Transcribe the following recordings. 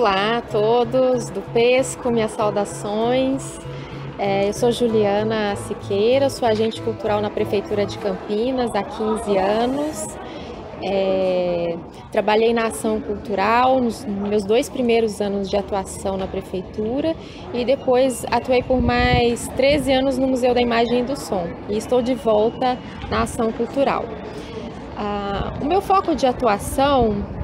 Olá a todos do Pesco, minhas saudações. Eu sou Juliana Siqueira, sou agente cultural na Prefeitura de Campinas há 15 anos. Trabalhei na ação cultural nos meus 2 primeiros anos de atuação na Prefeitura e depois atuei por mais 13 anos no Museu da Imagem e do Som e estou de volta na ação cultural. O meu foco de atuação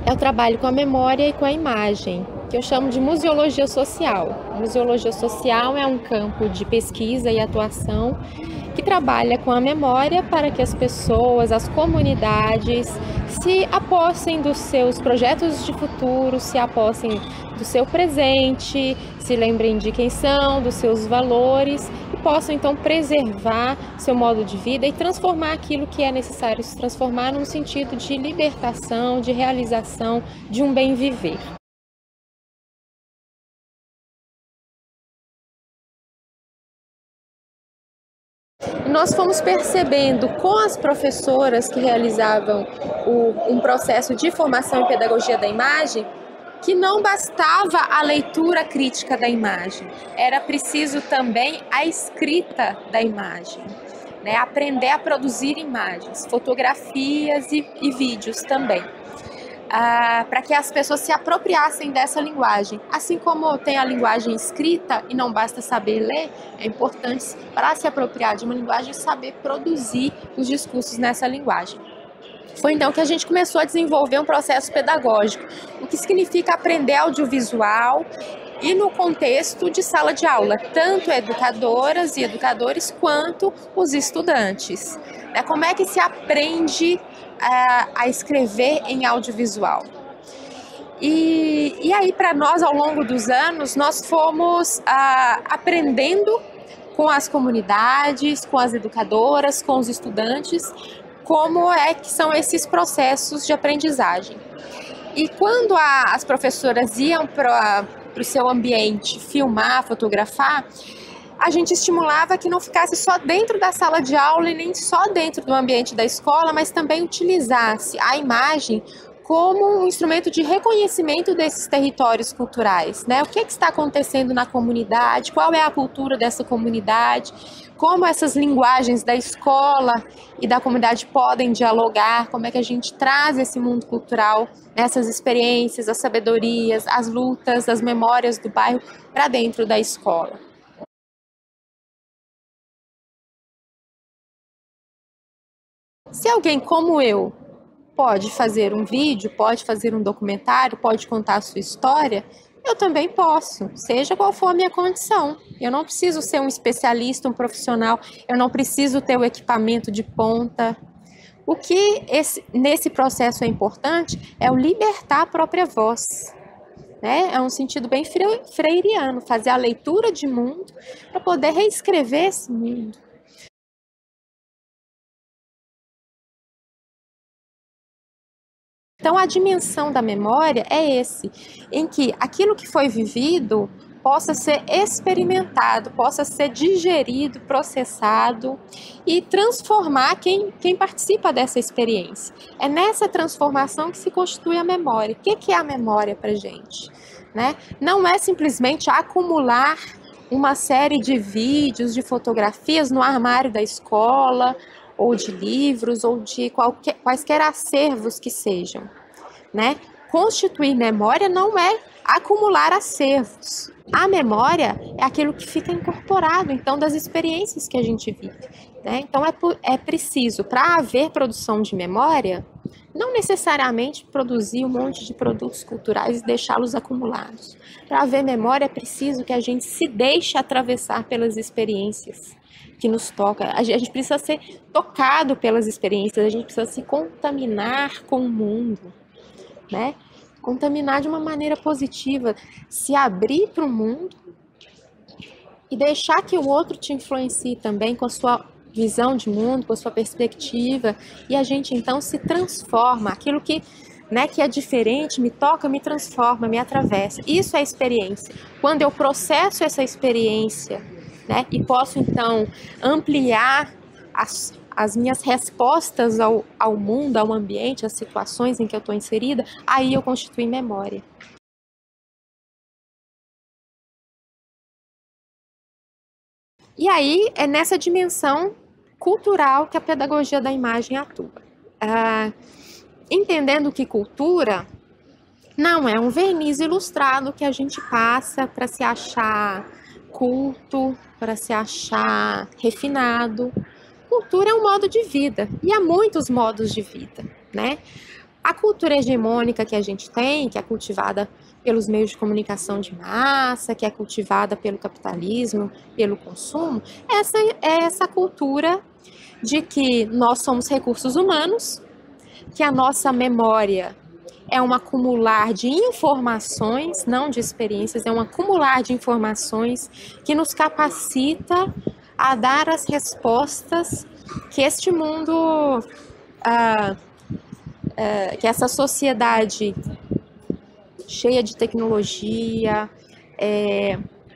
é o trabalho com a memória e com a imagem, que eu chamo de museologia social. Museologia social é um campo de pesquisa e atuação que trabalha com a memória para que as pessoas, as comunidades, se apossem dos seus projetos de futuro, se apossem do seu presente, se lembrem de quem são, dos seus valores e possam então preservar seu modo de vida e transformar aquilo que é necessário se transformar num sentido de libertação, de realização, de um bem viver. Nós fomos percebendo com as professoras que realizavam um processo de formação em pedagogia da imagem que não bastava a leitura crítica da imagem, era preciso também a escrita da imagem, né? Aprender a produzir imagens, fotografias e vídeos também. Para que as pessoas se apropriassem dessa linguagem. Assim como tem a linguagem escrita e não basta saber ler, é importante, para se apropriar de uma linguagem, saber produzir os discursos nessa linguagem. Foi então que a gente começou a desenvolver um processo pedagógico, o que significa aprender audiovisual e no contexto de sala de aula, tanto educadoras e educadores quanto os estudantes. Como é que se aprende a escrever em audiovisual? E aí, para nós, ao longo dos anos, nós fomos aprendendo com as comunidades, com as educadoras, com os estudantes, como é que são esses processos de aprendizagem. E quando as professoras iam para o seu ambiente filmar, fotografar, a gente estimulava que não ficasse só dentro da sala de aula e nem só dentro do ambiente da escola, mas também utilizasse a imagem como um instrumento de reconhecimento desses territórios culturais, né? O que está acontecendo na comunidade, qual é a cultura dessa comunidade, como essas linguagens da escola e da comunidade podem dialogar, como é que a gente traz esse mundo cultural, essas experiências, as sabedorias, as lutas, as memórias do bairro para dentro da escola. Se alguém como eu pode fazer um vídeo, pode fazer um documentário, pode contar a sua história, eu também posso, seja qual for a minha condição. Eu não preciso ser um especialista, um profissional, eu não preciso ter o equipamento de ponta. O que nesse processo é importante é o libertar a própria voz. Né? É um sentido bem freiriano, fazer a leitura de mundo para poder reescrever esse mundo. Então, a dimensão da memória é em que aquilo que foi vivido possa ser experimentado, possa ser digerido, processado e transformar quem participa dessa experiência. É nessa transformação que se constitui a memória. O que é a memória para a gente? Né? Não é simplesmente acumular uma série de vídeos, de fotografias no armário da escola, ou de livros, ou de quaisquer acervos que sejam, né? Constituir memória não é acumular acervos. A memória é aquilo que fica incorporado, então, das experiências que a gente vive, né? Então, é preciso, para haver produção de memória, não necessariamente produzir um monte de produtos culturais e deixá-los acumulados. Para haver memória, é preciso que a gente se deixe atravessar pelas experiências que nos toca. A gente precisa ser tocado pelas experiências, a gente precisa se contaminar com o mundo, né? Contaminar de uma maneira positiva, se abrir para o mundo e deixar que o outro te influencie também com a sua visão de mundo, com a sua perspectiva, e a gente então se transforma. Aquilo que é diferente, me toca, me transforma, me atravessa. Isso é experiência. Quando eu processo essa experiência, e posso então ampliar as minhas respostas ao mundo, ao ambiente, às situações em que eu estou inserida, aí eu constituo memória. E aí é nessa dimensão cultural que a pedagogia da imagem atua. Entendendo que cultura não é um verniz ilustrado que a gente passa para se achar culto, para se achar refinado. Cultura é um modo de vida, e há muitos modos de vida, né? A cultura hegemônica que a gente tem, que é cultivada pelos meios de comunicação de massa, que é cultivada pelo capitalismo, pelo consumo, essa cultura de que nós somos recursos humanos, que a nossa memória é um acumular de informações, não de experiências, é um acumular de informações que nos capacita a dar as respostas que este mundo, que essa sociedade cheia de tecnologia,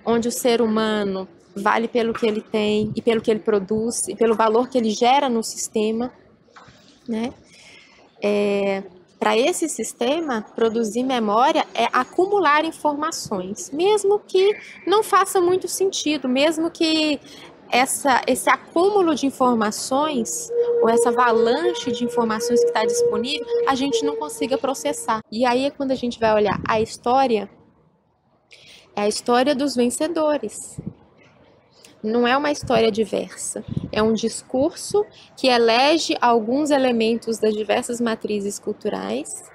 onde o ser humano vale pelo que ele tem e pelo que ele produz e pelo valor que ele gera no sistema, né? Para esse sistema, produzir memória é acumular informações, mesmo que não faça muito sentido, mesmo que esse acúmulo de informações, ou essa avalanche de informações que está disponível, a gente não consiga processar. E aí é quando a gente vai olhar a história, é a história dos vencedores. Não é uma história diversa, é um discurso que elege alguns elementos das diversas matrizes culturais,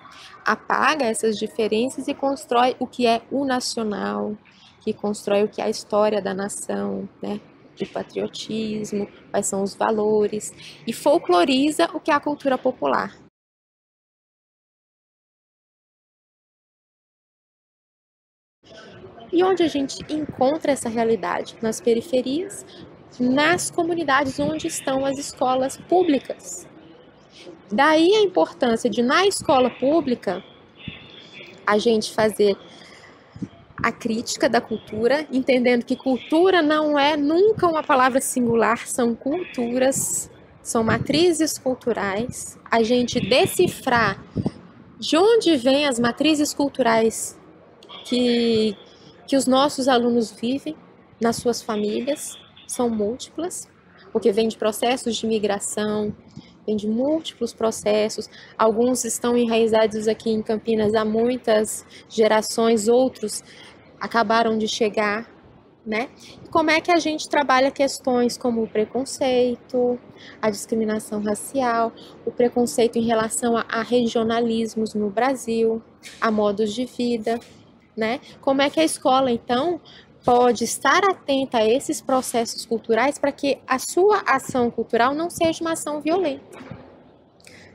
apaga essas diferenças e constrói o que é o nacional, que constrói o que é a história da nação, né? O patriotismo, quais são os valores, e folcloriza o que é a cultura popular. E onde a gente encontra essa realidade? Nas periferias, nas comunidades onde estão as escolas públicas. Daí a importância de, na escola pública, a gente fazer a crítica da cultura, entendendo que cultura não é nunca uma palavra singular, são culturas, são matrizes culturais. A gente decifrar de onde vêm as matrizes culturais que os nossos alunos vivem nas suas famílias, são múltiplas, porque vem de processos de migração, vem de múltiplos processos, alguns estão enraizados aqui em Campinas há muitas gerações, outros acabaram de chegar, né? E como é que a gente trabalha questões como o preconceito, a discriminação racial, o preconceito em relação a regionalismos no Brasil, a modos de vida, né? Como é que a escola, então, pode estar atenta a esses processos culturais para que a sua ação cultural não seja uma ação violenta,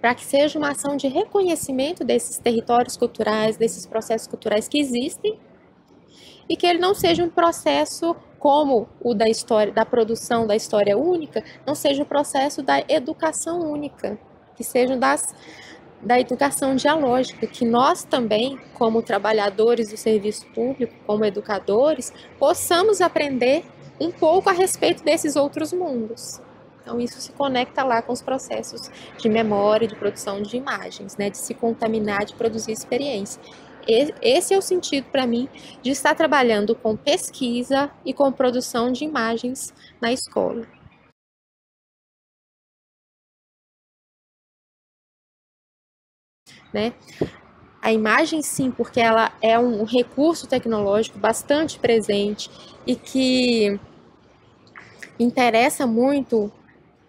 para que seja uma ação de reconhecimento desses territórios culturais, desses processos culturais que existem, e que ele não seja um processo como o da história, da produção da história única, não seja o processo da educação única, que sejam da educação dialógica, que nós também, como trabalhadores do serviço público, como educadores, possamos aprender um pouco a respeito desses outros mundos. Então, isso se conecta lá com os processos de memória, de produção de imagens, né? De se contaminar, de produzir experiência. Esse é o sentido, para mim, de estar trabalhando com pesquisa e com produção de imagens na escola. Né? A imagem, sim, porque ela é um recurso tecnológico bastante presente e que interessa muito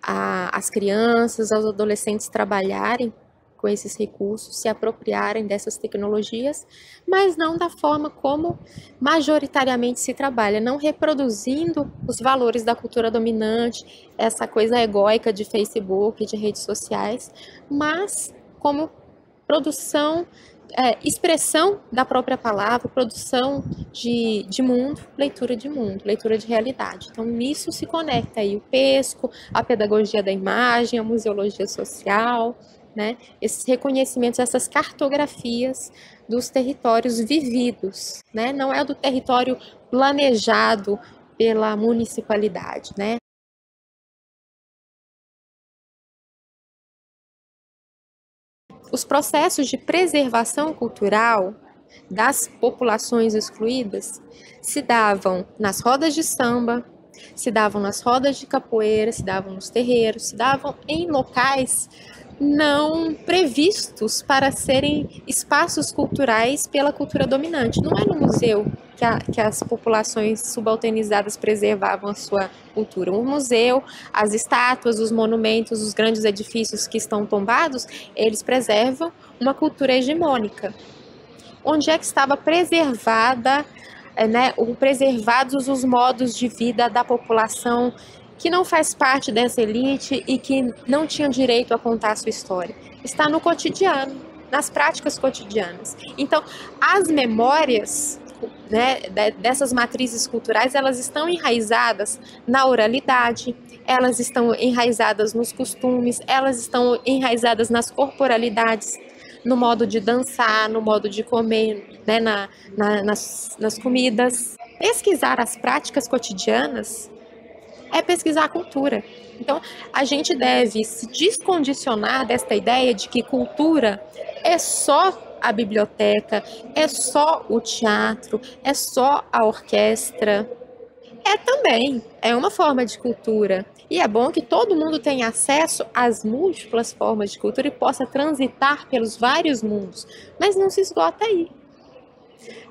as crianças, aos adolescentes trabalharem com esses recursos, se apropriarem dessas tecnologias, mas não da forma como majoritariamente se trabalha, não reproduzindo os valores da cultura dominante, essa coisa egóica de Facebook, de redes sociais, mas como produção, expressão da própria palavra, produção de mundo, leitura de realidade. Então, nisso se conecta aí o PESCO, a pedagogia da imagem, a museologia social, né? Esses reconhecimentos, essas cartografias dos territórios vividos, né? Não é do território planejado pela municipalidade, né? Os processos de preservação cultural das populações excluídas se davam nas rodas de samba, se davam nas rodas de capoeira, se davam nos terreiros, se davam em locais não previstos para serem espaços culturais pela cultura dominante. Não é no museu que as populações subalternizadas preservavam a sua cultura. O museu, as estátuas, os monumentos, os grandes edifícios que estão tombados, eles preservam uma cultura hegemônica. Onde é que estava preservada, preservados os modos de vida da população que não faz parte dessa elite e que não tinha direito a contar a sua história? Está no cotidiano, nas práticas cotidianas. Então, as memórias, né, dessas matrizes culturais, elas estão enraizadas na oralidade, elas estão enraizadas nos costumes, elas estão enraizadas nas corporalidades, no modo de dançar, no modo de comer, né, nas comidas. Pesquisar as práticas cotidianas é pesquisar a cultura. Então, a gente deve se descondicionar desta ideia de que cultura é só a biblioteca, é só o teatro, é só a orquestra. É também, é uma forma de cultura. E é bom que todo mundo tenha acesso às múltiplas formas de cultura e possa transitar pelos vários mundos. Mas não se esgota aí,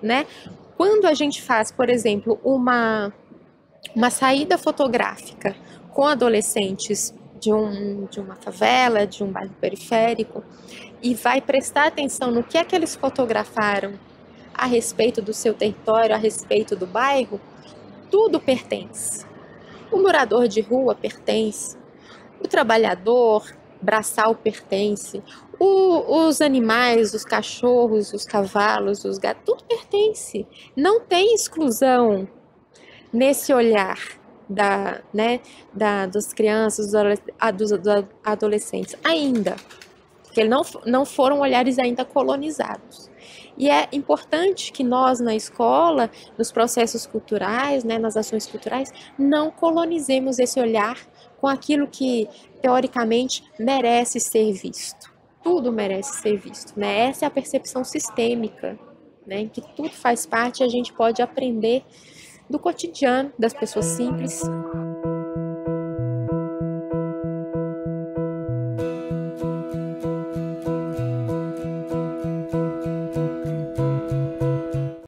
né? Quando a gente faz, por exemplo, uma saída fotográfica com adolescentes de uma favela, de um bairro periférico, e vai prestar atenção no que é que eles fotografaram a respeito do seu território, a respeito do bairro, tudo pertence. O morador de rua pertence, o trabalhador braçal pertence, os animais, os cachorros, os cavalos, os gatos, tudo pertence. Não tem exclusão nesse olhar das crianças, dos adolescentes, ainda, porque não foram olhares ainda colonizados. E é importante que nós, na escola, nos processos culturais, né, nas ações culturais, não colonizemos esse olhar com aquilo que, teoricamente, merece ser visto. Tudo merece ser visto, né? Essa é a percepção sistêmica, né, em que tudo faz parte e a gente pode aprender do cotidiano das pessoas simples.